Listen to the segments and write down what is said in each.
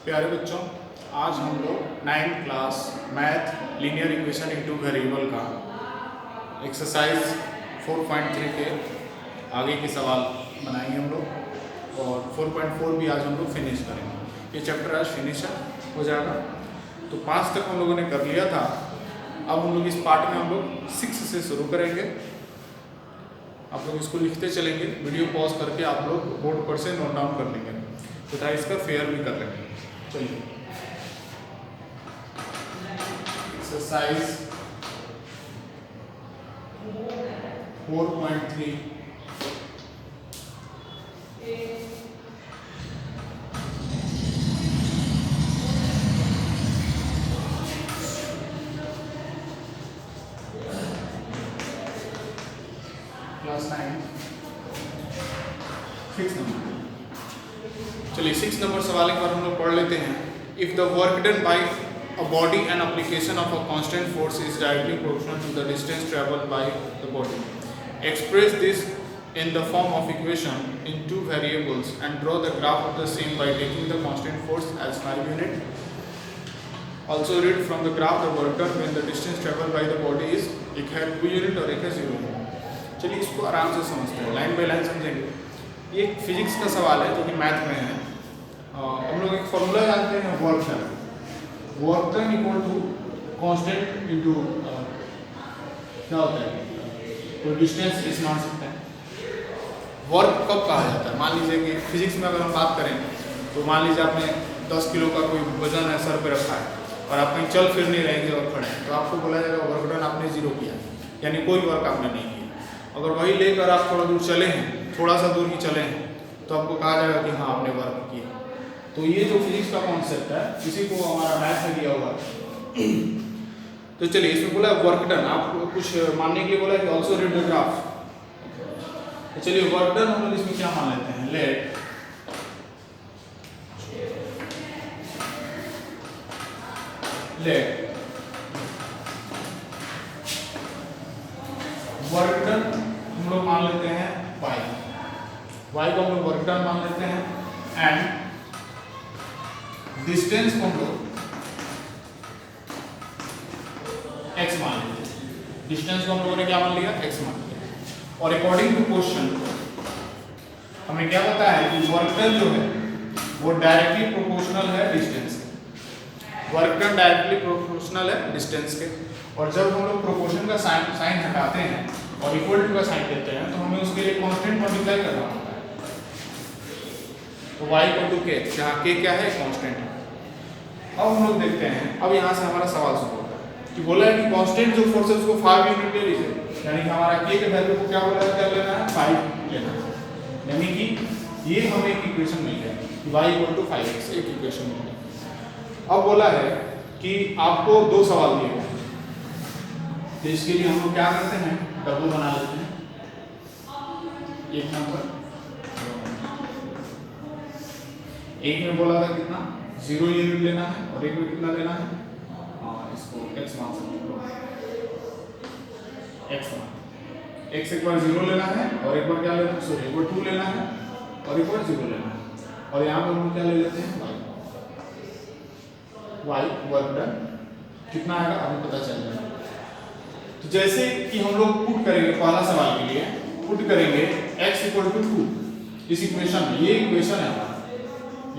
प्यारे बच्चों, आज हम लोग 9th class math linear equation into variable का एक्सरसाइज 4.3 के आगे के सवाल बनाएंगे हम लोग और 4.4 भी आज हम लोग फिनिश करेंगे। ये चैप्टर आज फिनिश हो जाएगा। तो 5 तक हम लोगों ने कर लिया था। अब हम लोग इस पार्ट में हम लोग 6 से शुरू करेंगे। आप लोग इसको लिखते चलेंगे, वीडियो पॉज करके आप लोग बोर्ड पर से नोट डाउन कर लेंगे तथा इसका फेयर भी कर लेंगे। चलिए, एक्सरसाइज 4.3 क्लास 9 6 नंबर। चलिए 6 नंबर सवाल एक बार हम लोग पढ़ लेते हैं। If the work done by a body and application of a constant force is directly proportional to the distance travelled by the body, express this in the form of equation in two variables and draw the graph of the same by taking the constant force as 5 unit. Also read from the graph the work done when the distance traveled by the body is एक है 2 unit और एक है 0 unit. चलिए इसको आराम से समझते हैं, लाइन बाय लाइन समझेंगे। ये एक फिजिक्स का सवाल है जो कि मैथ में है। हम लोग एक फॉर्मूला जानते हैं work done. Work done equal to constant into क्या होता है, कोई डिस्टेंस इस मान सकते हैं। वर्क कब कहा जाता है? मान लीजिए कि फिजिक्स में अगर हम बात करें तो मान लीजिए आपने 10 किलो का कोई वजन है, सर पे रखा है और आप कहीं चल फिर नहीं रहेंगे और खड़े हैं, तो आपको बोला जाएगा वर्क डन आपने 0 किया, यानी कोई वर्क आपने नहीं किया। अगर वही लेकर आप थोड़ा दूर चले हैं, थोड़ा सा दूर ही चले हैं, तो आपको कहा जाएगा कि हाँ आपने वर्क किया। तो ये जो फिजिक्स का कॉन्सेप्ट है, इसी को हमारा मैथ में दिया हुआ है। तो चलिए इसमें बोला वर्क डन, आपको कुछ मानने के लिए बोला कि ऑल्सो रीड द ग्राफ। तो चलिए वर्क डन हम लोग इसमें क्या मान लेते हैं, लेट वर्क डन हम लोग मान लेते हैं y को हम लोग वर्क डन मान लेते हैं एंड डिस्टेंस को हम लोग x मान लेते हैं। डिस्टेंस को हम लोगों ने क्या मान लिया, x मान लिया। और अकॉर्डिंग टू क्वेश्चन हमें क्या पता है कि वर्क डन जो है वो डायरेक्टली प्रोपोर्शनल है डिस्टेंस के। वर्क डन डायरेक्टली प्रोपोर्शनल है डिस्टेंस के। और जब हम लोग प्रोपोर्शन का साइन हटाते हैं और इक्वल टू का साइन देते हैं तो हमें उसके लिए कांस्टेंट मल्टीप्लाई करना होता है। तो y इक्वल टू k, जहाँ k क्या है, कांस्टेंट है। अब हम लोग देखते हैं, अब यहाँ से हमारा सवाल शुरू होता है कि बोला है कि कांस्टेंट जो फोर्स है उसको 5 यूनिट ले लीजिए, यानी कि हमारा k के वैल्यू को क्या बोला है, क्या लेना है, 5 लेना है। यानी कि ये हमें एक इक्वेशन मिल गया कि y इक्वल टू 5x, एक इक्वेशन मिल गया। अब बोला है कि आपको 2 सवाल दिए गए, तो इसके लिए हम लोग क्या करते हैं, डबल बना लेते हैं। एक नंबर एक में बोला था कितना, 0 यूनिट लेना है और एक में कितना लेना है, इसको x मान सकते हैं, x एक बार 0 लेना है और एक बार क्या लेना है, सॉरी एक बार 2 लेना है और एक बार 0 लेना है। और यहाँ पर हम क्या ले लेते हैं, y वर्क डन कितना आएगा हमें पता चल जाएगा। तो जैसे कि हम लोग पुट करेंगे, पहला सवाल के लिए पुट करेंगे x इक्वल टू 2 इस इक्वेशन में। ये इक्वेशन है हमारा,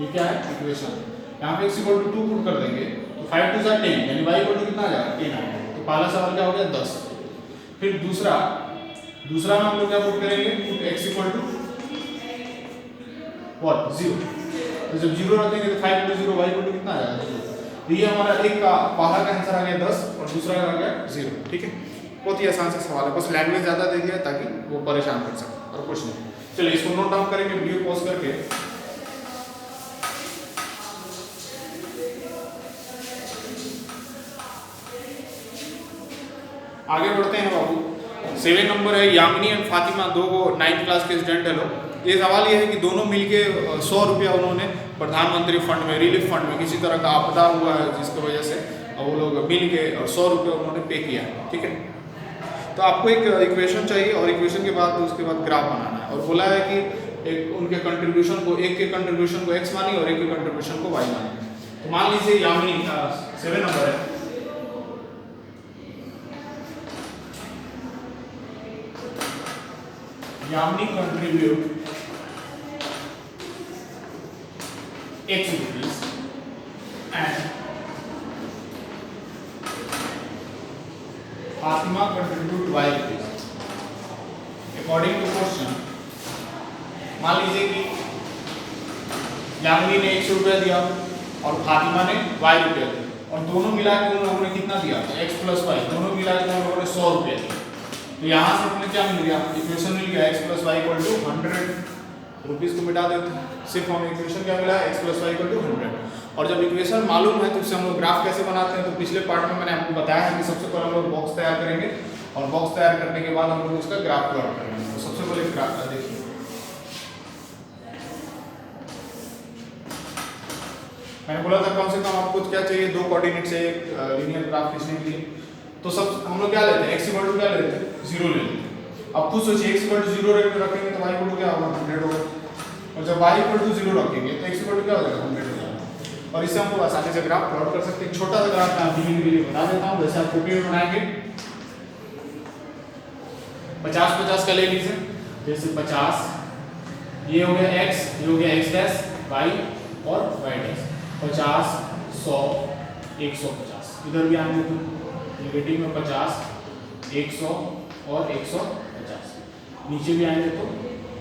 ये क्या है, इक्वेशन। यहाँ पे x इक्वल टू 2 पुट कर देंगे तो 5 2 10, यानी y इक्वल टू कितना आ जाएगा, 10 आएगा। तो पहला सवाल क्या हो गया, 10। फिर दूसरा में हम लोग क्या पुट करेंगे, put x equal to what, 0। तो जब 0 रखेंगे तो 5 × 0 y इक्वल टू कितना आ जाएगा, 0। तो ये हमारा एक का पहला का आंसर आ गया 10 और दूसरा का आ गया 0। ठीक है, बहुत ही आसान सा सवाल है, बस लैंग्वेज ज़्यादा दे दिया ताकि वो परेशान कर सके और कुछ नहीं। चलिए इसको नोट डाउन करेंगे, वीडियो पॉज करके। आगे बढ़ते हैं बाबू। 7 नंबर है, Yamini and Fatima, 2 9th class के स्टूडेंट है लोग। ये सवाल ये है कि दोनों मिलके 100 रुपया उन्होंने प्रधानमंत्री फंड में, रिलीफ फंड में, किसी तरह का आपदा हुआ है जिसकी वजह से वो लोग मिल के 100 रुपये उन्होंने पे किया है। ठीक है, तो आपको एक इक्वेशन चाहिए और इक्वेशन के बाद उसके बाद ग्राफ बनाना है। और बोला है कि एक उनके कंट्रीब्यूशन को, एक के कंट्रीब्यूशन को x मानिए और एक के कंट्रीब्यूशन को y मानिए। तो मान लीजिए यामिनी 7 नंबर है, Yamini contribute X rupees and Fatima contribute Y rupees. According to question, मान लीजिए कि यामिनी ने 100 रुपया दिया और फातिमा ने Y रुपया दिया और दोनों मिला के उन लोगों ने कितना दिया, x प्लस वाई, दोनों मिला के उन लोगों ने 100 रुपया दिया। तो यहाँ से हमें क्या मिल गया, इक्वेशन मिल गया x plus y equal to 100 rupees को मिटा देते हैं, सिर्फ हमें इक्वेशन क्या मिला, x plus y equal to 100। और जब इक्वेशन मालूम है तो इससे हम लोग ग्राफ कैसे बनाते हैं, तो पिछले पार्ट में मैंने आपको बताया है कि सबसे पहले हम लोग बॉक्स तैयार करेंगे और बॉक्स तैयार करने के बाद हम लोग उसका ग्राफ प्लॉट करेंगे। तो सबसे पहले ग्राफ का देखिए, मैंने बोला था कम से कम आपको क्या चाहिए, 2 कोऑर्डिनेट से लीनियर ग्राफ खींचने के लिए। तो सब हम लोग क्या लेते हैं, x इक्वल टू क्या लेते हैं, 0 ले लेते हैं। अब खुद सोचिए x इक्वल टू 0 रखेंगे तो y इक्वल टू क्या होगा, 100 होगा, और जब y इक्वल टू 0 रखेंगे तो x इक्वल टू क्या हो जाएगा, 100 हो जाएगा। और इससे हम लोग आसानी से ग्राफ प्लॉट कर सकते हैं। छोटा सा ग्राफ मैं अभी के लिए बता देता हूँ, जैसे आप कॉपी में बनाएंगे 50-50 का ले लीजिए, जैसे 50 ये हो गया x, ये हो गया x डैश, y और y डैश, 50 100 150, इधर भी आएंगे तो नेगेटिव में 50 100 और 150, नीचे भी आएंगे तो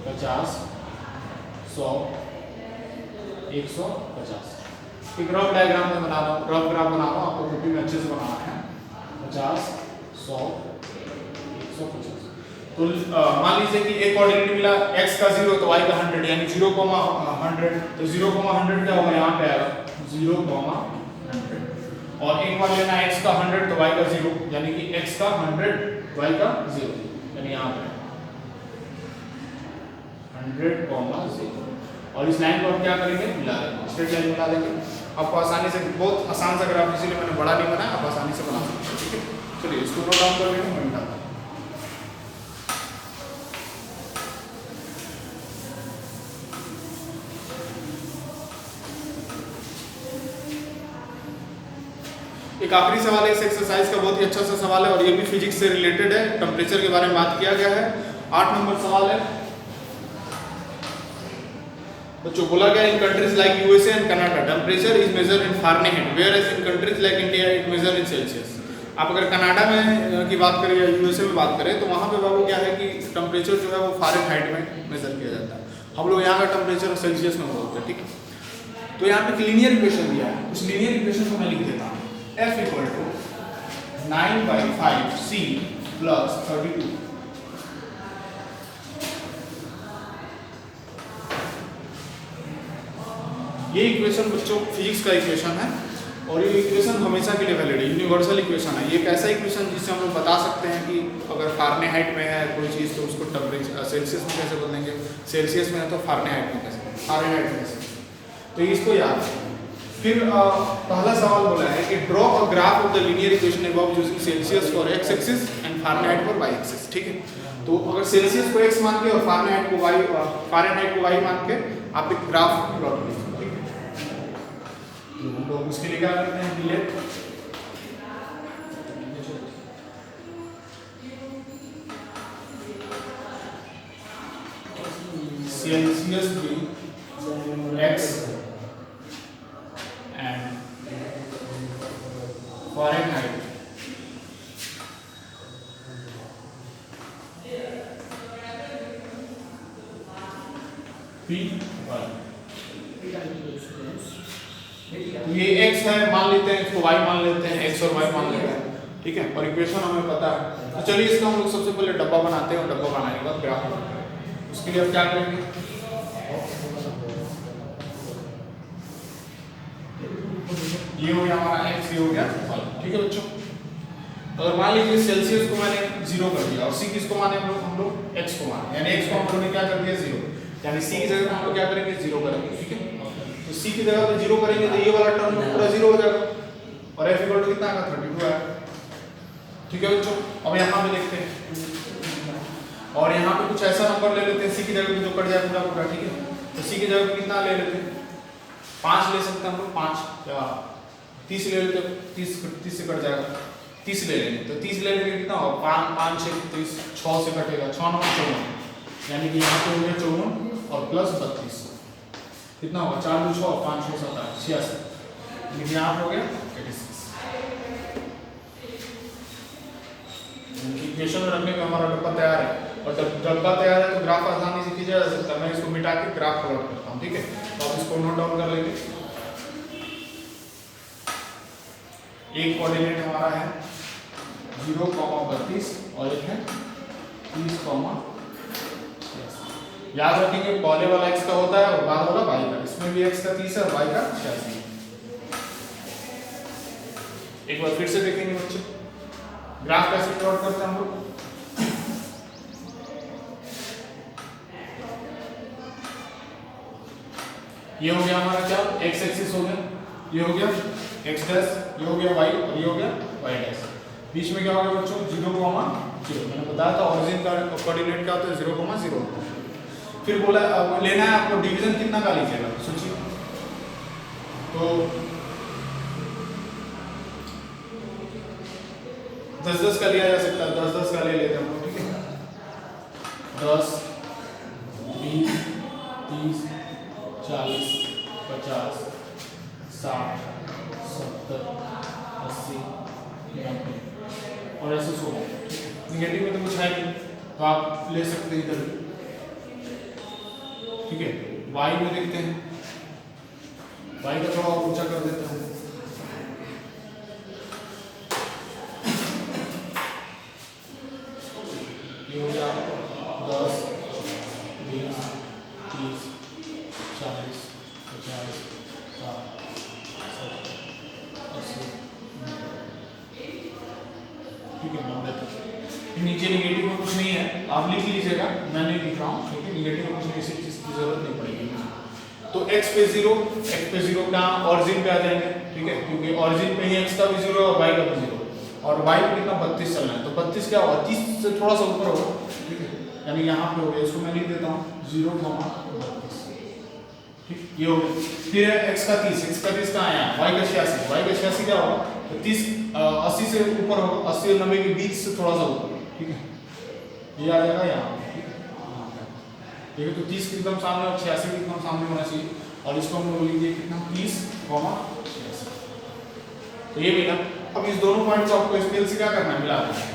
50 100 150। एक रफ डायग्राम में बना रहा हूँ, रफ ग्राफ बना रहा हूँ, आपको कॉपी में अच्छे से बनाना है। 50 100 150। तो मान लीजिए कि एक कोऑर्डिनेट मिला x का 0 तो y का 100, यानी 0, 100। तो 0, 100 क्या होगा, यहाँ पे आएगा 0, 100। और एक बार लेना x का 100 तो y का 0, यानी कि x का 100 y का 0, यानी यहाँ पे 100, 0। और इस लाइन को हम क्या करेंगे, मिला देंगे, स्ट्रेट लाइन मिला देंगे। आपको आसानी से, बहुत आसान सा ग्राफ इसीलिए मैंने बड़ा नहीं बनाया, आप आसानी से बना सकते हैं। ठीक है, चलिए इसको नोट डाउन कर लेंगे, मैं मिटाता हूँ। एक आखिरी सवाल है इस एक्सरसाइज का, बहुत ही अच्छा सा सवाल है और ये भी फिजिक्स से रिलेटेड है, टेम्परेचर के बारे में बात किया गया है। 8 नंबर सवाल है बच्चों, बोला गया in countries like USA and Canada temperature is measured in Fahrenheit whereas in countries like India it measure in Celsius. आप अगर कनाडा में की बात करें या यूएसए में बात करें तो वहाँ पे बाबू क्या है कि टेम्परेचर जो है वो फारेनहाइट में मेजर किया जाता है, हम लोग यहाँ का टेम्परेचर सेल्सियस में बोलते हैं। ठीक है, तो यहाँ पे एक लीनियर इक्वेशन दिया है, उस लीनियर इक्वेशन को मैं लिख देता हूँ, F equal to 9/5 C plus 32। ये इक्वेशन बच्चों फिजिक्स का इक्वेशन है और ये इक्वेशन हमेशा के लिए वैलिड है, यूनिवर्सल इक्वेशन है। ये एक ऐसा इक्वेशन जिससे हम लोग बता सकते हैं कि अगर फारेनहाइट में है कोई चीज़ तो उसको टेम्परेचर सेल्सियस में कैसे बदलेंगे, सेल्सियस में है तो फारेनहाइट में कैसे, फारेनहाइट में कैसे। तो इसको याद रखें। फिर पहला सवाल बोला है कि draw a graph of the linear equation above using Celsius for x axis and Fahrenheit for y axis. ठीक है, तो अगर सेल्सियस को x मान के और फारेनहाइट को y मान के आप एक ग्राफ प्लॉट कीजिए। ठीक है, तो हम लोग उसके लिए क्या करते हैं, लेट सेल्सियस भी x and Fahrenheit P1। ये x है मान लेते हैं, इसको y मान लेते हैं, x और y मान लेते हैं। ठीक है, और इक्वेशन हमें पता है, तो चलिए इसका हम लोग सबसे पहले डब्बा बनाते हैं और डब्बा बनाने के बाद ग्राफ बनाते हैं। उसके लिए अब क्या करेंगे, ये हो गया हमारा x, ये हो गया y। ठीक है बच्चों, अगर मान लीजिए सेल्सियस को मैंने 0 कर दिया और c किसको माने हम लोग x को माने, यानी x को हम लोगों ने क्या कर दिया 0, यानी c की जगह हम लोग क्या करेंगे 0 करेंगे। ठीक है, तो c की जगह पे 0 करेंगे तो ये वाला टर्म पूरा 0 हो जाएगा और f इक्वल टू कितना आएगा 32 आएगा। ठीक है बच्चों, अब यहाँ पे देखते हैं और यहाँ पे कुछ ऐसा नंबर ले लेते हैं c की जगह पे जो कट जाए पूरा पूरा। ठीक है, तो c की जगह पे कितना ले लेते हैं 5 ले सकते हैं हम लोग, 5 या 30 ले लेते, 30 से कट जाएगा, 30 ले लेंगे तो 30 ले लेंगे कितना होगा 5 6 30, 6 से कटेगा 6 9 54, यानी कि यहाँ पे हो गया 54 और प्लस 32 कितना होगा 4 2 6 5 6 7 8 86, यानी कि यहाँ पे हो गया 86। इक्वेशन में रखने का हमारा डब्बा तैयार है और जब डब्बा तैयार है तो ग्राफ आसानी से खींचा जा सकता है। मैं इसको मिटा के ग्राफ प्लॉट करता हूँ, ठीक है। तो आप इसको नोट डाउन कर लेंगे। एक कोऑर्डिनेट हमारा है 0,32 और एक है 30,86। याद रखेंगे पहले वाला x का होता है और बाद वाला y का। इसमें भी x का 30 है और y का 86। एक बार फिर से देखेंगे बच्चे, ग्राफ कैसे प्लॉट करते हैं हम लोग। ये हो गया हमारा क्या, x एक्सिस हो गया, ये हो गया x डैश, ये हो गया y और ये हो गया y डैश। बीच में क्या हो गया बच्चों 0,0। मैंने बताया था ओरिजिन का कोऑर्डिनेट क्या होता है 0,0। फिर बोला लेना है आपको डिवीजन कितना का लीजिएगा, सोचिए। तो 10-10 का लिया जा सकता है, 10-10 का ले लेते हैं हम लोग, ठीक है। 10 20 30 40 50 60 70 80 90 और ऐसे 100। निगेटिव में तो कुछ है नहीं तो आप ले सकते हैं इधर, ठीक है। y में देखते हैं, y का थोड़ा और ऊंचा कर देते हैं। ये हो गया 10 20 30 40 50 60 70 80 ठीक है 90 तक। नीचे निगेटिव में कुछ नहीं है, आप लिख लीजिएगा, मैं नहीं लिख रहा हूँ, ठीक है। निगेटिव में कुछ नहीं, इसी चीज़ की जरूरत नहीं पड़ेगी। तो x पे 0 का ऑरिजिन पे आ जाएंगे, ठीक है, क्योंकि ऑरिजिन पे ही x का भी 0 और y का भी 0 और y पे कितना 32 चलना है, तो 32 क्या होगा 30 से थोड़ा सा ऊपर होगा, ठीक है। यानी यहाँ पे हो गया, इसको मैं लिख देता हूँ 0,32, ठीक, ये हो गया। फिर है x का 30 कहाँ आया, y का 86 क्या होगा तो 30 80 से ऊपर होगा, 80 और 90 के बीच से थोड़ा सा ऊपर, ठीक है। ये आ जाएगा यहाँ, ठीक है। तो 30 के एकदम सामने और 86 के एकदम सामने होना चाहिए और इसको हम लोग लिखेंगे कितना 30,86। तो ये मिला। अब इस दोनों पॉइंट को आपको स्केल से क्या करना है, मिला देना है।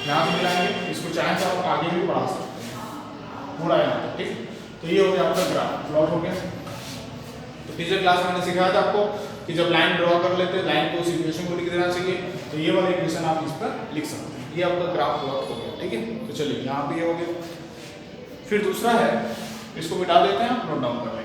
यहाँ से मिलाएंगे, इसको चाहे तो आप आगे भी बढ़ा सकते हैं पूरा यहाँ तक, ठीक है। तो ये हो गया आपका ग्राफ प्लॉट हो गया। तो पिछले क्लास में मैंने सिखाया था आपको कि जब लाइन ड्रॉ कर लेते हैं, लाइन को उस इक्वेशन को लिख देना चाहिए, तो ये वाला इक्वेशन आप इस पर लिख सकते हैं। ये आपका ग्राफ प्लॉट हो गया, ठीक है। तो चलिए यहाँ पे ये हो गया। फिर दूसरा है, इसको मिटा देते हैं, नोट डाउन कर लेंगे।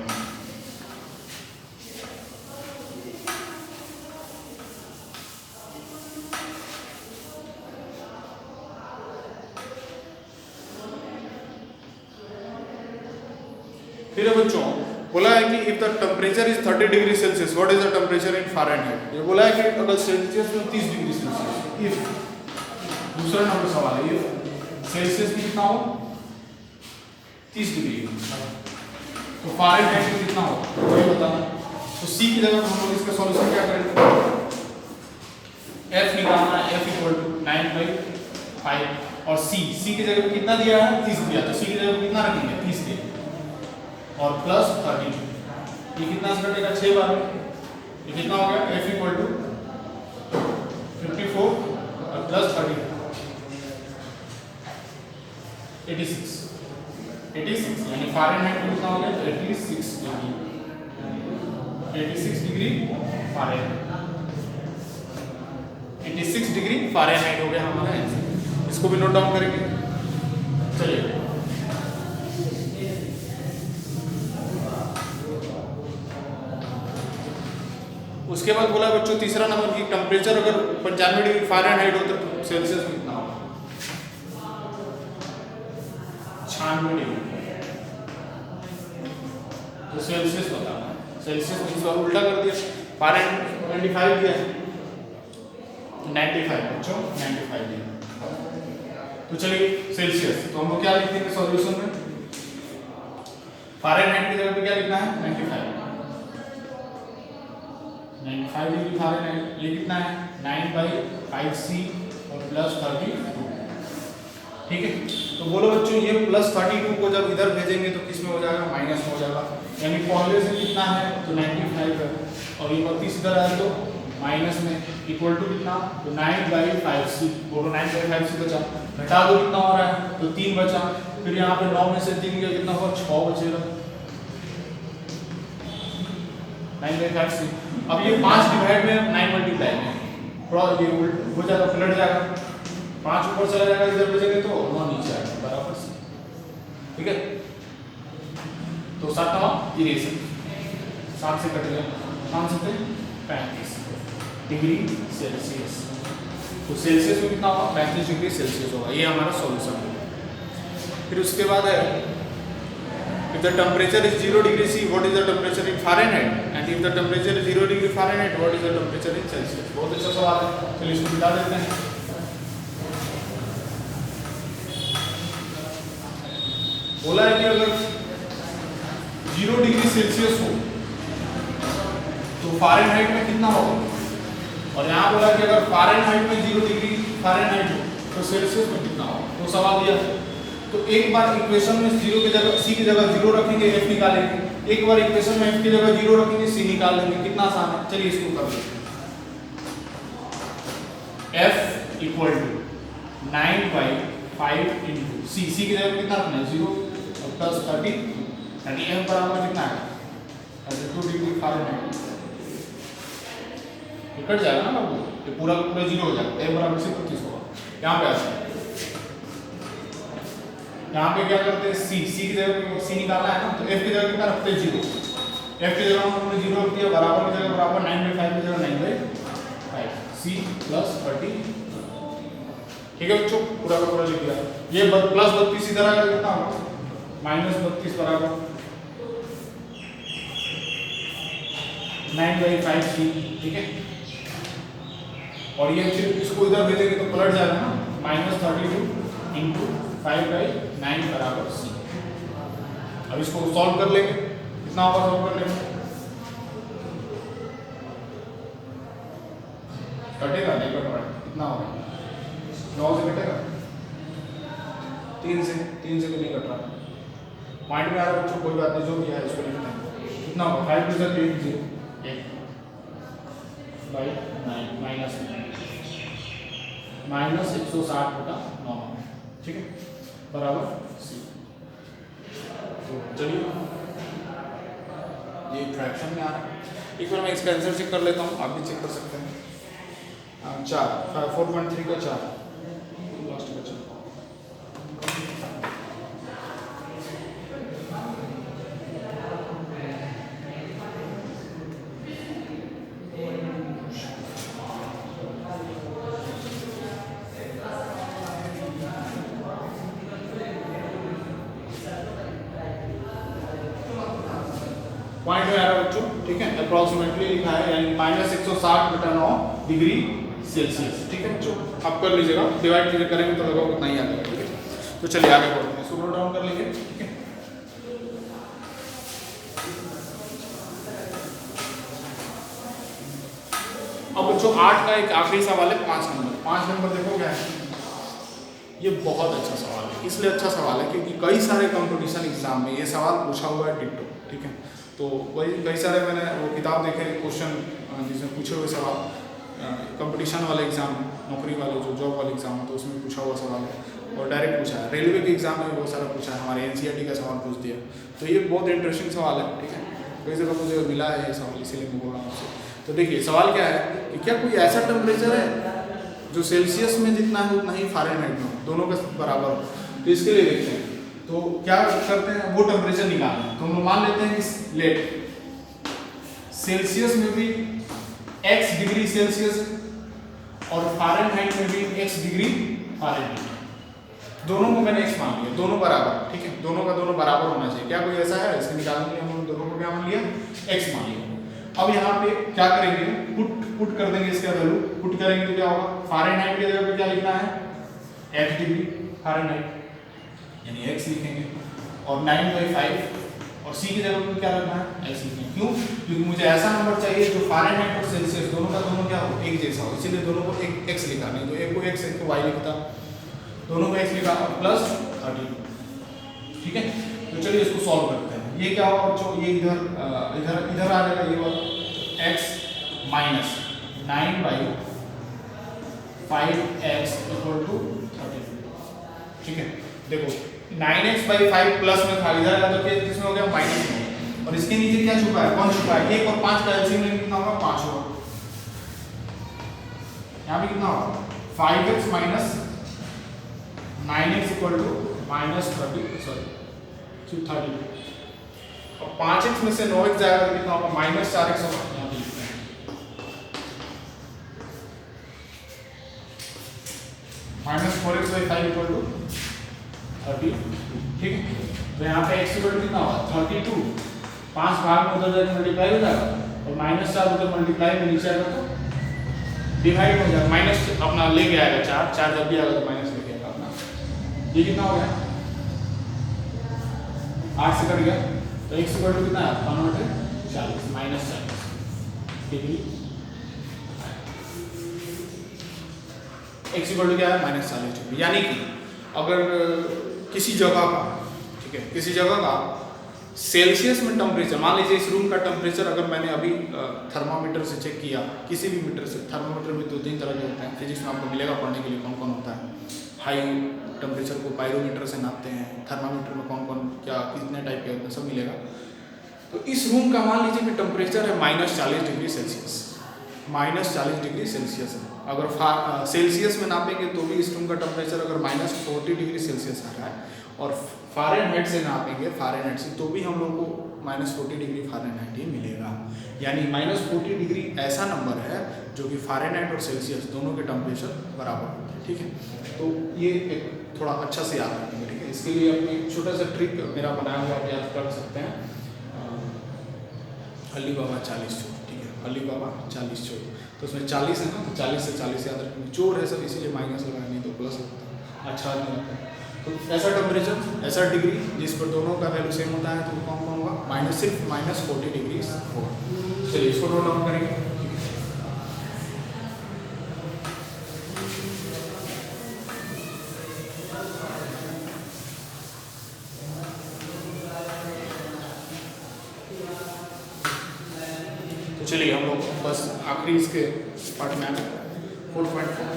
फिर बच्चों बोला है कि if the temperature is 30 degree Celsius, what is the temperature in Fahrenheit. ये बोला है कि अगर सेल्सियस में 30 डिग्री सेल्सियस, इफ दूसरा नंबर सवाल है, ये सेल्सियस में कितना हो 30 डिग्री, तो फ़ारेनहाइट में कितना हो वही बताना। तो सी की जगह हम लोग इसका सॉल्यूशन क्या करेंगे, एफ निकालना है, एफ इक्वल टू 9/5 और सी की जगह कितना दिया है 30 दिया, तो सी की जगह कितना रखेंगे 30 दिया और प्लस 30, ये कितना से कटेगा 6 बार में, ये कितना हो गया एफ इक्वल टू 54 और प्लस 30 86 यानी फ़ारेनहाइट में कितना हो गया 86 डिग्री फ़ारेनहाइट, 86 डिग्री फ़ारेनहाइट हो गया हमारा आंसर। इसको भी नोट डाउन करेंगे। चलिए उसके बाद बोला बच्चों तीसरा नंबर की टेम्परेचर अगर 95 डिग्री फ़ारेनहाइट हो तो सेल्सियस में कितना होगा 96 डिग्री, तो सेल्सियस बताना, सेल्सियस में इसको उल्टा कर दिया, फ़ारेनहाइट 95 दिया है 95 बच्चों 95 दिया। तो चलिए सेल्सियस, तो हम लोग क्या लिख देंगे सॉल्यूशन में, फ़ारेनहाइट की जगह पे क्या लिखना है 95 डिग्री फ़ारेनहाइट। ये कितना है 9/5c और +32। ठीक है, तो बोलो बच्चों ये +32 को जब इधर भेजेंगे तो किस में हो जाएगा माइनस में हो जाएगा, यानी पहले से कितना है तो 95 है और ये 32 इधर आए तो माइनस में इक्वल टू कितना तो 9/5c। बोलो 9/5c बचा, घटा दो कितना हो रहा है तो 3 बचा, फिर यहाँ पे 9 में से 3 गया कितना होगा 6 बचेगा 9/5c। अब ये 5 डिवाइड में 9 मल्टीप्लाई में क्रॉस ये हो जाएगा पलट जाएगा, 5 ऊपर चला जाएगा इधर बचेंगे तो 9 नीचे आएगा बराबर से। ठीक है, तो 7 इरेजर 7 से कट गया 5 से 35 डिग्री सेल्सियस। तो सेल्सियस में कितना होगा 35 डिग्री सेल्सियस होगा, ये हमारा सॉल्यूशन है। फिर उसके बाद है if the temperature is 0 degree C, what is the temperature in Fahrenheit? And if the temperature is 0 degree Fahrenheit, what is the temperature in Celsius? बहुत अच्छा सवाल है, चलिए इसको बता देते हैं। बोला है कि अगर 0 डिग्री सेल्सियस हो तो फ़ारेनहाइट में कितना होगा, और यहाँ बोला कि अगर फ़ारेनहाइट में 0 डिग्री फ़ारेनहाइट हो तो सेल्सियस में कितना होगा। तो सवाल दिया तो एक बार इक्वेशन में 0 की जगह C की जगह 0 रखेंगे, F निकालेंगे, एक बार इक्वेशन में F की जगह 0 रखेंगे, C निकाल लेंगे। कितना आसान है, चलिए इसको कर लेते हैं। F equal to 9/5 into C की जगह कितना रखना है 0 और प्लस 30 यानी F बराबर कितना है 32 डिग्री फ़ारेनहाइट। कट जाएगा ना बाबू, ये पूरा 0 हो जाएगा, F बराबर से 25 होगा। यहाँ पे आता है, यहाँ पे क्या करते हैं C की जगह C निकालना है ना, तो F की जगह कितना रखते हैं 0, F की जगह हमने 0 रख दिया, बराबर की जगह बराबर 9/5 की जगह 9/5 C + 30। ठीक है बच्चों, पूरा का पूरा लिख दिया। ये +32 इधर आएगा कितना होगा -32 बराबर 9/5 C। ठीक है, और ये फिर इसको इधर भेजेंगे तो पलट जाएगा ना -32 इंटू 5/9 बराबर C। अब इसको सॉल्व कर लेंगे, कितना होगा सॉल्व कर लेंगे, कटेगा नहीं कट रहा, कितना होगा 9 से कटेगा 3 से तो नहीं कट रहा, पॉइंट में आ रहा है बच्चों, कोई बात नहीं, जो किया है इसको लिखना है। कितना होगा 5 + 3 0 -160/9 ठीक है बराबर C। तो चलिए ये फ्रैक्शन में आ रहा है, एक बार मैं इसका आंसर चेक कर लेता हूँ, आप भी चेक कर सकते हैं। 4.3 का 4 लास्ट का 4। पॉइंट में आ रहा है बच्चों, ठीक है, अप्रॉक्सीमेटली लिखा है यानी -160/9 डिग्री सेल्सियस। ठीक है बच्चों, आप कर लीजिएगा, डिवाइड करेंगे तो लगभग उतना ही आ जाएगा। ठीक है, तो चलिए आगे बढ़ते हैं, इसको नोट डाउन कर लेंगे। ठीक है, अब बच्चों 8 का एक आखिरी सवाल है, 5 नंबर देखो क्या है। ये बहुत अच्छा सवाल है, इसलिए अच्छा सवाल है क्योंकि कई सारे कंपटीशन एग्जाम में ये सवाल पूछा हुआ है डिट्टो। ठीक है, तो वही कई सारे मैंने वो किताब देखे क्वेश्चन जिसमें पूछे हुए सवाल कंपटीशन वाले एग्जाम में, नौकरी वाले जो जॉब वाले एग्जाम है तो उसमें पूछा हुआ सवाल है और डायरेक्ट पूछा है। रेलवे के एग्जाम में बहुत सारा पूछा है, हमारे NCERT का सवाल पूछ दिया, तो ये बहुत इंटरेस्टिंग सवाल है। ठीक है, कई जगह मुझे मिला है ये सवाल, इसीलिए मैं बोल रहा हूँ आपसे। तो देखिए सवाल क्या है कि क्या कोई ऐसा टेम्परेचर है जो सेल्सियस में जितना है उतना ही फ़ारेनहाइट में, दोनों का बराबर हो। तो इसके लिए देखते हैं, तो क्या करते हैं वो टेम्परेचर निकालना है। तो हम लोग मान लेते हैं कि लेट सेल्सियस में भी x डिग्री सेल्सियस और फ़ारेनहाइट में भी x डिग्री फ़ारेनहाइट, दोनों को मैंने x मान लिया, दोनों बराबर। ठीक है, दोनों का दोनों बराबर होना चाहिए। क्या कोई ऐसा है, इसके निकालने के लिए हम दोनों को क्या मान लिया x मान लिया। अब यहाँ पे क्या करेंगे, पुट कर देंगे इसका वैल्यू, पुट करेंगे तो क्या होगा, फ़ारेनहाइट की जगह पे क्या लिखना है x डिग्री फ़ारेनहाइट यानी x लिखेंगे और 9/5 और सी की जगह पे क्या रखना है एक्स लिखना है। क्यों? क्योंकि मुझे ऐसा नंबर चाहिए जो फ़ारेनहाइट और सेल्सियस दोनों का दोनों क्या हो एक जैसा हो, इसीलिए दोनों को एक एक्स लिखा, नहीं तो एक को एक्स एक को वाई लिखता, दोनों को एक्स लिखा और प्लस 30। ठीक है, तो चलिए इसको सॉल्व करते हैं। ये क्या होगा बच्चों, ये इधर इधर इधर आ जाएगा, ये वाला x minus 9/5x equal to 30। ठीक है, देखो 9x/5 प्लस में था, इधर आया तो किसमें हो गया माइनस में, और इसके नीचे क्या छुपा है 1 छुपा है, 1 और 5 का एलसीएम लेंगे कितना होगा 5 होगा। यहाँ पे कितना होगा 5x minus 9x equal to minus 30 और 5x में से 9x जाएगा तो कितना होगा माइनस 4x होगा। यहाँ पे लिखते हैं माइनस 4x/5 इक्वल टू 30। ठीक है, तो यहाँ पे x इक्वल टू कितना होगा 32, 5 भाग में उधर जाकर मल्टीप्लाई हो जाएगा और माइनस 4 उधर मल्टीप्लाई में नीचे आएगा तो डिवाइड हो जाएगा, माइनस अपना लेके आएगा 4 जब भी आएगा तो माइनस लेके आएगा अपना। ये कितना हो गया 8 से कट गया, तो x इक्वल टू कितना है 40 minus 40 degree, x equal to क्या है माइनस 40 डिग्री। यानी कि अगर किसी जगह का, ठीक है, किसी जगह का सेल्सियस में टेम्परेचर, मान लीजिए इस रूम का टेम्परेचर अगर मैंने अभी थर्मामीटर से चेक किया, किसी भी मीटर से, थर्मामीटर में 2-3 तरह के होते हैं, फिजिक्स में आपको मिलेगा पढ़ने के लिए कौन कौन होता है। हाई टेम्परेचर को पायरोमीटर से नापते हैं, थर्मामीटर में कौन कौन क्या कितने टाइप के होते हैं सब मिलेगा। तो इस रूम का मान लीजिए कि टेम्परेचर है -40 डिग्री सेल्सियस, -40 डिग्री सेल्सियस है। अगर सेल्सियस में नापेंगे तो भी इस रूम का टेम्परेचर अगर -40 डिग्री सेल्सियस आ रहा है, और फ़ारेनहाइट से नापेंगे फ़ारेनहाइट से तो भी हम लोग को -40 डिग्री फ़ारेनहाइट ही मिलेगा। यानी -40 डिग्री ऐसा नंबर है जो कि फ़ारेनहाइट और सेल्सियस दोनों के टेम्परेचर बराबर होते हैं। ठीक है, तो ये एक थोड़ा अच्छा से याद रखेंगे। ठीक है, इसके लिए अपनी छोटा सा ट्रिक मेरा बनाया हुआ आप याद कर सकते हैं, अली बाबा 40 चोर। ठीक है, अली बाबा 40 चोर, तो उसमें 40 है ना, तो 40 से 40 याद रखेंगे। चोर है सब इसीलिए माइनस लगाया, नहीं तो प्लस लगता है, अच्छा नहीं लगता है। तो ऐसा टेम्परेचर, ऐसा डिग्री जिस पर दोनों का वैल्यू सेम होता है, तो वो कौन कौन होगा सिर्फ -40 डिग्री होगा। चलिए इसको नोट डाउन करेंगे। तो चलिए हम लोग बस आखिरी इसके पार्ट में आए 4.4।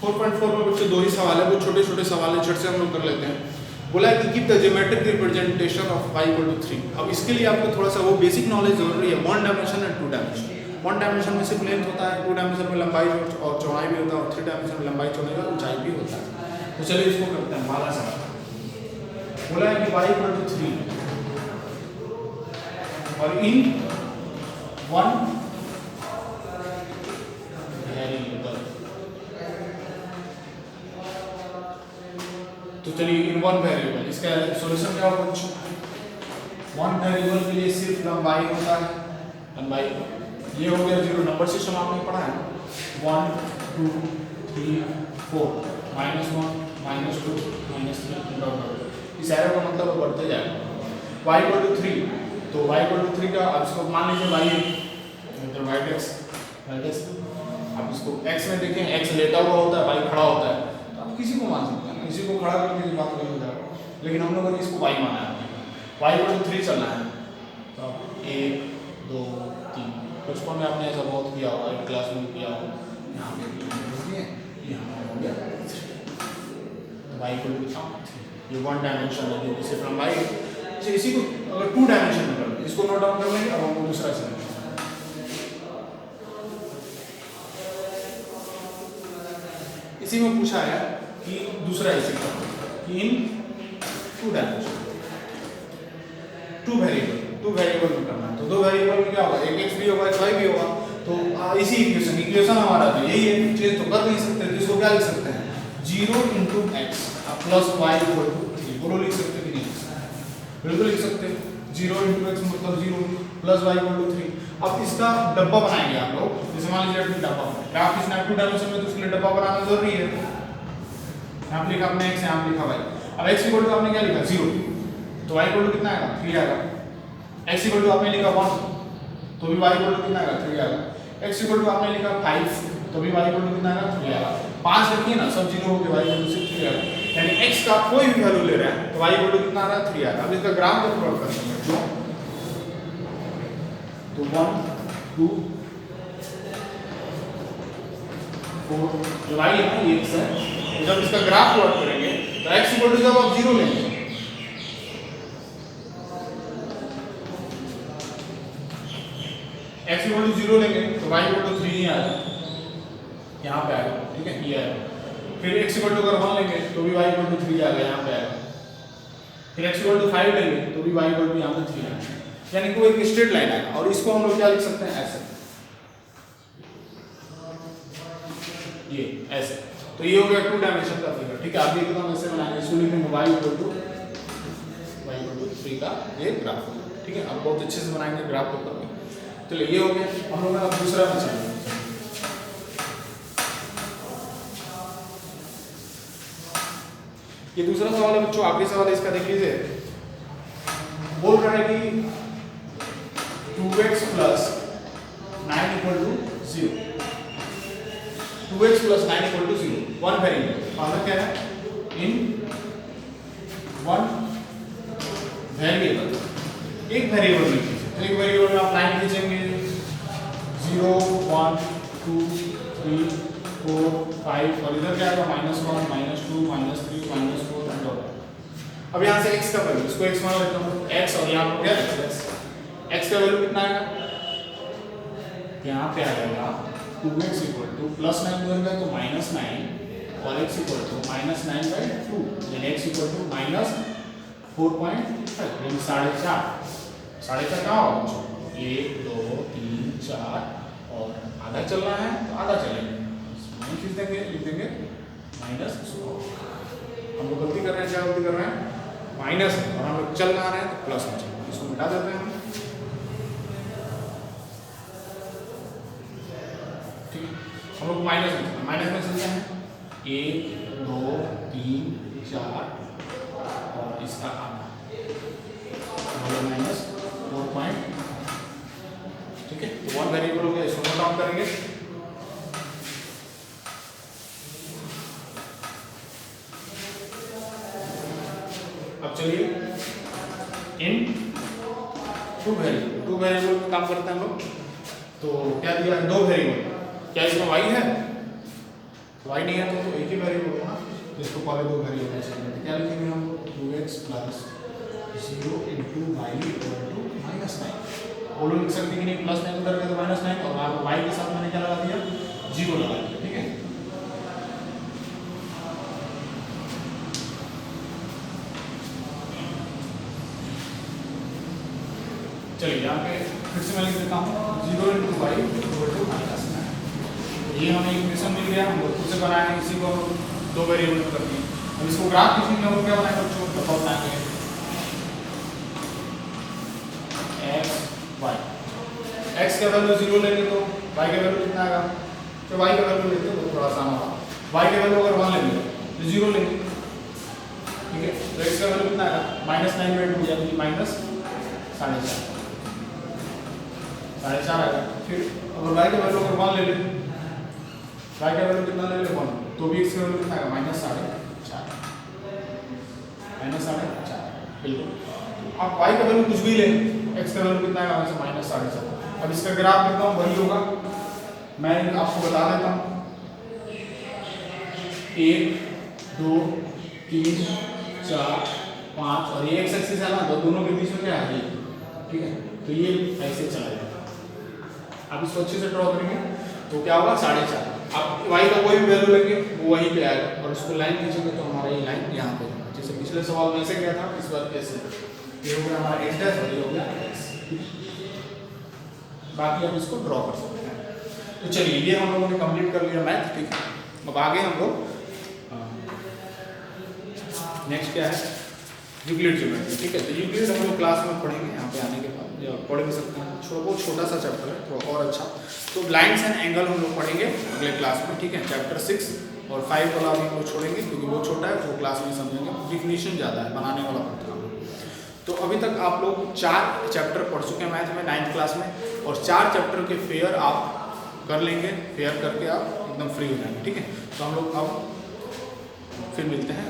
4.4 में बच्चे 2 ही सवाल है, वो छोटे छोटे सवाल है, झट से हम लोग कर लेते हैं। बोला है कि give the geometric representation of y = 3। अब इसके लिए आपको थोड़ा सा वो बेसिक नॉलेज जरूरी है, 1 डायमेंशन एंड 2 डायमेंशन। 1 डायमेंशन में सिर्फ लेंथ होता है, 2 डायमेंशन में लंबाई और चौड़ाई भी होता है, और 3 डायमेंशन में लंबाई चौड़ाई और ऊंचाई भी होता है। तो चलिए इसको करते हैं पहला सवाल। बोला है कि y = 3 और इन 1 वेरिएबल। तो चलिए इन 1 वेरिएबल, इसका सॉल्यूशन क्या होगा बच्चों? 1 वेरिएबल के लिए सिर्फ लंबाई होता है, लंबाई ये हो गया 0, नंबर सिस्टम आपने पढ़ा है 1 2 3 4 -1 -2 -3 डॉट। इस एरो का मतलब बढ़ते जाएगा। y = 3, तो y = 3 का अब इसको मान लीजिए y इधर y x, अब इसको x में देखें, x लेटा हुआ होता है, y खड़ा होता है, तो आप किसी को मान सकते हैं, किसी को खड़ा करके बात नहीं हो जाएगा, लेकिन हम लोगों ने इसको y माना है, y = 3 चलना है। तो 1 2 3, बचपन में आपने ऐसा बहुत किया होगा, क्लास में किया होगा, यहाँ पे यहाँ हो गया, तो y = 3, ये 1 डायमेंशन है, जो सिर्फ लंबाई है। इसी को अगर 2 डायमेंशन में कर, इसको नोट डाउन कर लेंगे। अब हम दूसरा सवाल, इसी में पूछा है कि दूसरा इसी का कि इन 2 डायमेंशन 2 वेरिएबल में करना है, तो 2 वेरिएबल में क्या होगा, एक x भी होगा, एक y भी होगा। तो इसी इक्वेशन हमारा तो यही है, चेंज तो कर नहीं सकते, तो इसको क्या लिख सकते हैं 0 × x + y = 3। बोलो लिख सकते कि नहीं? बिल्कुल लिख सकते हैं, 0 × x मतलब 0 + y = 3। अब इसका डब्बा बनाएंगे आप लोग, जैसे मान लीजिए डब्बा ग्राफ खींचना है 2 डायमेंशन में, तो उसके लिए डब्बा बनाना जरूरी है। यहाँ पे लिखा आपने x, यहाँ पे लिखा y। अब x इक्वल टू आपने क्या लिखा 0, तो y इक्वल टू कितना आएगा 3 आएगा। x इक्वल टू आपने लिखा 1, तो भी y इक्वल टू कितना आएगा 3 आएगा। x इक्वल टू आपने लिखा 5, तो भी y इक्वल टू कितना आएगा 3 आएगा। 5 रखिए ना, सब 0 हो गए, y इक्वल टू 3 आएगा। यानी x का कोई भी वैल्यू ले रहे हैं तो y इक्वल टू कितना आ रहा है 3 आएगा। अब इसका ग्राफ को प्लॉट करते हैं जो तो 1 2 4 जो y है ना ये x है, तो जब इसका ग्राफ प्लॉट करेंगे तो x इक्वल टू जब आप 0 लेंगे x इक्वल टू 0 लेंगे तो y इक्वल टू 3 ही आएगा, यहाँ पे आएगा, ठीक है ये आएगा। फिर x इक्वल टू अगर 1 लेंगे तो भी y इक्वल टू 3 आएगा, यहाँ पे आएगा। फिर x इक्वल टू 5 लेंगे तो भी y इक्वल टू यहाँ पे 3 आएगा, यानी कि वो एक स्ट्रेट लाइन आएगा। और इसको हम लोग क्या लिख सकते हैं ऐसे, ये ऐसे। तो ये हो गया 2 डायमेंशन का फिगर, ठीक है। आप ये एकदम ऐसे बनाएंगे, इसको लिखेंगे y इक्वल टू 3 का ये ग्राफ होगा, ठीक है। आप बहुत अच्छे से बनाएंगे ग्राफ को करके। चलिए ये हो गया। हम लोग अब दूसरा बचाएंगे। ये दूसरा सवाल है बच्चों, आखिरी सवाल है इसका, देख लीजिए। बोल रहा है कि 2x plus 9 equal to 0, 2x plus 9 equal to 0, one variable. मतलब क्या है, इन वन वेरिएबल, एक वेरिएबल में खींचे। तो एक वेरिएबल में आप लाइन खींचेंगे 0 1 2 3 4 5 और इधर क्या आएगा -1 -2 -3 -4 एंड ऑल। अब यहाँ से x का वैल्यू, इसको x मान लेता हूँ, x और यहाँ पर क्या है x का वैल्यू कितना आएगा, यहाँ पे आ जाएगा 2x इक्वल टू प्लस 9 उधर गया तो -9 और x इक्वल टू -9/2, यानी x इक्वल टू -4.5 यानी 4.5। 4.5 कहाँ होगा बच्चों, 1 2 3 4 और आधा चलना है तो आधा चलेंगे, नहीं खींच देंगे, लिख देंगे -100। हम लोग गलती कर रहे हैं, क्या गलती कर रहे हैं, माइनस है और हम लोग चल रहे हैं तो प्लस में चलेंगे, इसको मिटा देते हैं हम, ठीक है। हम लोग माइनस में चलते हैं 1 2 3 4 और इसका आधा -4. ठीक है। तो वन वेरिएबल हो गया, इसको नोट डाउन करेंगे। अब चलिए इन टू वेरिएबल में काम करते हैं हम लोग। तो क्या दिया है, 2 वेरिएबल। क्या इसमें y है, y नहीं है तो एक ही वेरिएबल होगा, जिसको पहले 2 वेरिएबल चाहिए। क्या लिखेंगे हम, 2x plus 0 into y equal to -9। वो लोग लिख सकते हैं कि नहीं, प्लस 9 उधर गया तो -9 और वहाँ y के साथ मैंने क्या लगा दिया, 0 लगा दिया, ठीक है। चलिए यहाँ पे फिर से मैं लिख देता हूँ 0 इंटू y इक्वल टू -9। ये हमें इक्वेशन मिल गया, हम लोग खुद से बनाए हैं, इसी को हम 2 वेरिएबल में करते हैं। अब इसको ग्राफ खींचेंगे, हम लोग क्या बनाएंगे बच्चों, बताओ बनाएंगे x y। x का वैल्यू 0 लेंगे तो y का वैल्यू कितना आएगा, तो y का वैल्यू लेते हैं वो थोड़ा आसान होगा। y का वैल्यू अगर 1 लेंगे तो 0 लेंगे, ठीक है। तो x का वैल्यू कितना आएगा, -9/2 यानी कि -4.5 आएगा। फिर अगर y का वैल्यू अगर 1 ले लें, y का वैल्यू कितना ले लें 1, तो भी x का वैल्यू कितना आएगा, -4.5 बिल्कुल। आप y का वैल्यू कुछ भी लें, x का वैल्यू कितना आएगा, -4.5। अब इसका ग्राफ कितना वही होगा, मैं आपको बता देता हूँ। 1 2 3 4 5 और ये x एक्सिस है ना, तो दोनों के बीच में क्या है, ठीक है। तो ये ऐसे चला जाएगा। आप इसको अच्छे से ड्रॉ करेंगे तो क्या होगा, 4.5। आप y का कोई भी वैल्यू लेंगे वो वहीं पे आएगा और उसको लाइन खींचेंगे तो हमारा ये लाइन यहाँ पे होगा। जैसे पिछले सवाल में ऐसे गया था, इस बार कैसे, ये हो गया हमारा x डैश और ये हो गया x। बाकी आप इसको ड्रॉ कर सकते हैं। तो चलिए ये हम लोगों ने कंप्लीट कर लिया मैथ, ठीक है। अब आगे हम लोग नेक्स्ट क्या है, यूक्लिड ज्योमेट्री, ठीक है। तो यूक्लिड हम लोग क्लास में पढ़ेंगे, यहाँ पे आने के बाद पढ़ भी सकते हैं, बहुत छोटा सा चैप्टर है, थोड़ा और अच्छा। तो लाइन्स एंड एंगल हम लोग पढ़ेंगे अगले क्लास में, ठीक है। चैप्टर 6 और 5 वाला अभी वो छोड़ेंगे क्योंकि वो छोटा है, वो क्लास में समझेंगे, डिफिनीशन ज़्यादा है, बनाने वाला पड़ता है। तो अभी तक आप लोग 4 चैप्टर पढ़ चुके हैं मैथ में 9th क्लास में, और 4 चैप्टर के फेयर आप कर लेंगे, फेयर करके आप एकदम फ्री हो जाएंगे। ठीक है, तो हम लोग अब फिर मिलते हैं।